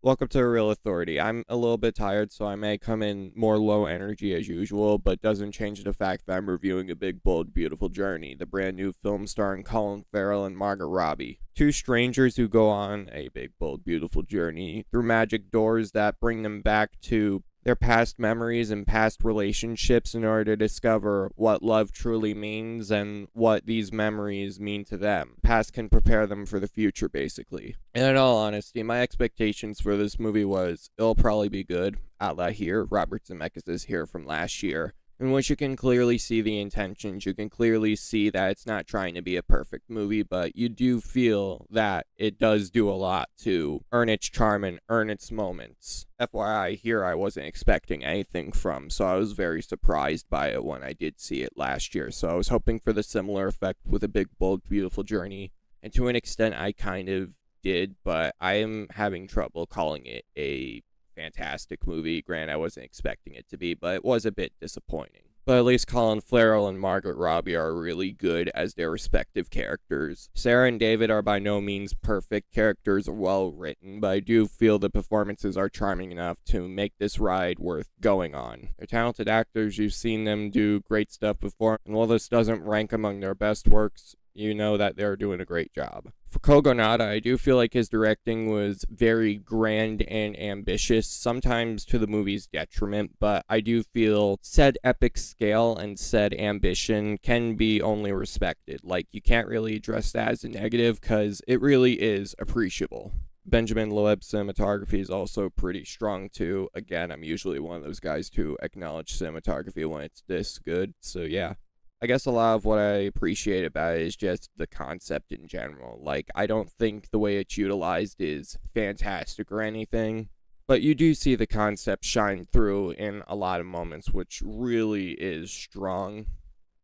Welcome to Real Authority. I'm a little bit tired, so I may come in more low energy as usual, but doesn't change the fact that I'm reviewing A Big, Bold, Beautiful Journey, the brand new film starring Colin Farrell and Margot Robbie. Two strangers who go on a big, bold, beautiful journey through magic doors that bring them back to their past memories and past relationships in order to discover what love truly means and what these memories mean to them. Past can prepare them for the future, basically. And in all honesty, my expectations for this movie was it'll probably be good. Outlet here, Robert Zemeckis is here from last year, in which you can clearly see the intentions. You can clearly see that it's not trying to be a perfect movie, but you do feel that it does do a lot to earn its charm and earn its moments. FYI, here I wasn't expecting anything from, so I was very surprised by it when I did see it last year. So I was hoping for the similar effect with A Big, Bold, Beautiful Journey, and to an extent I kind of did, but I am having trouble calling it a fantastic movie. Granted, I wasn't expecting it to be, but it was a bit disappointing. But at least Colin Farrell and Margot Robbie are really good as their respective characters. Sarah and David are by no means perfect. Characters are well written, but I do feel the performances are charming enough to make this ride worth going on. They're talented actors. You've seen them do great stuff before, and while this doesn't rank among their best works, you know that they're doing a great job. For Kogonada, I do feel like his directing was very grand and ambitious, sometimes to the movie's detriment, but I do feel said epic scale and said ambition can be only respected. Like, you can't really address that as a negative because it really is appreciable. Benjamin Loeb's cinematography is also pretty strong too. Again, I'm usually one of those guys to acknowledge cinematography when it's this good, so yeah. I guess a lot of what I appreciate about it is just the concept in general. Like, I don't think the way it's utilized is fantastic or anything, but you do see the concept shine through in a lot of moments, which really is strong.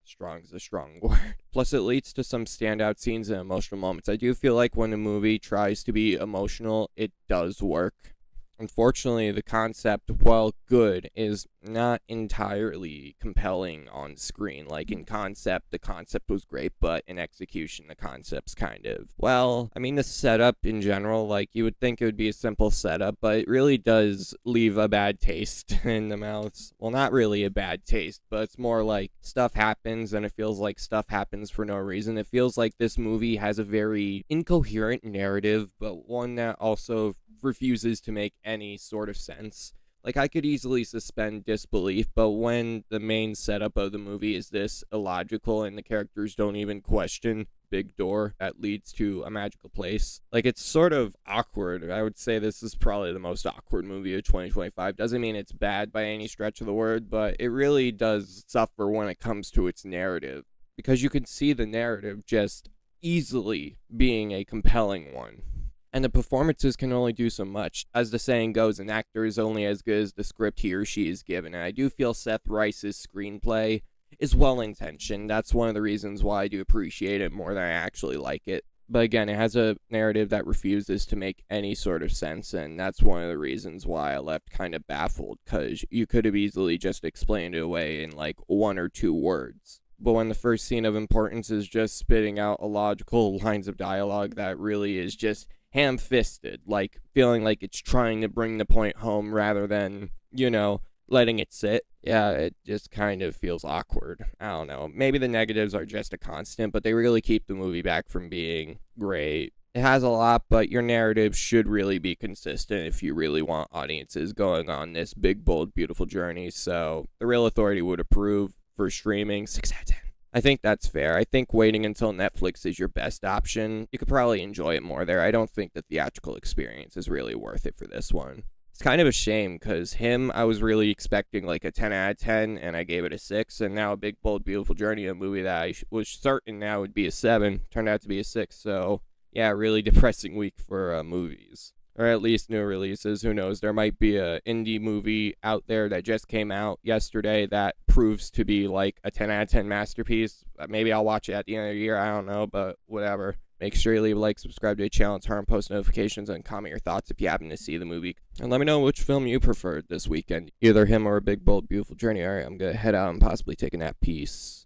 Strong is a strong word. Plus, it leads to some standout scenes and emotional moments. I do feel like when a movie tries to be emotional, it does work. Unfortunately, the concept, while good, is not entirely compelling on screen. Like, in concept, the concept was great, but in execution, the concept's kind of, well, I mean, the setup in general, like, you would think it would be a simple setup, but it really does leave a bad taste in the mouth. Well, not really a bad taste, but it's more like stuff happens, and it feels like stuff happens for no reason. It feels like this movie has a very incoherent narrative, but one that also refuses to make any sort of sense. Like, I could easily suspend disbelief, but when the main setup of the movie is this illogical and the characters don't even question big door that leads to a magical place, like, it's sort of awkward. I would say this is probably the most awkward movie of 2025. Doesn't mean it's bad by any stretch of the word, but it really does suffer when it comes to its narrative, because you can see the narrative just easily being a compelling one. And the performances can only do so much. As the saying goes, an actor is only as good as the script he or she is given. And I do feel Seth Rice's screenplay is well-intentioned. That's one of the reasons why I do appreciate it more than I actually like it. But again, it has a narrative that refuses to make any sort of sense, and that's one of the reasons why I left kind of baffled, because you could have easily just explained it away in like one or two words. But when the first scene of importance is just spitting out illogical lines of dialogue that really is just ham-fisted, like feeling like it's trying to bring the point home rather than, letting it sit. Yeah, it just kind of feels awkward. I don't know. Maybe the negatives are just a constant, but they really keep the movie back from being great. It has a lot, but your narrative should really be consistent if you really want audiences going on this big, bold, beautiful journey. So the Real Authority would approve for streaming. 6 out of 10. I think that's fair. I think waiting until Netflix is your best option. You could probably enjoy it more there. I don't think the theatrical experience is really worth it for this one. It's kind of a shame because I was really expecting like a 10 out of 10 and I gave it a 6, and now A Big, Bold, Beautiful Journey, a movie that I was certain now would be a 7, turned out to be a 6. So yeah, really depressing week for movies. Or at least new releases. Who knows? There might be a indie movie out there that just came out yesterday that proves to be like a 10 out of 10 masterpiece. Maybe I'll watch it at the end of the year. I don't know, but whatever. Make sure you leave a like, subscribe to the channel, turn on post notifications, and comment your thoughts if you happen to see the movie. And let me know which film you preferred this weekend. Either him or A Big, Bold, Beautiful Journey. Alright, I'm gonna head out and possibly take a nap. Peace.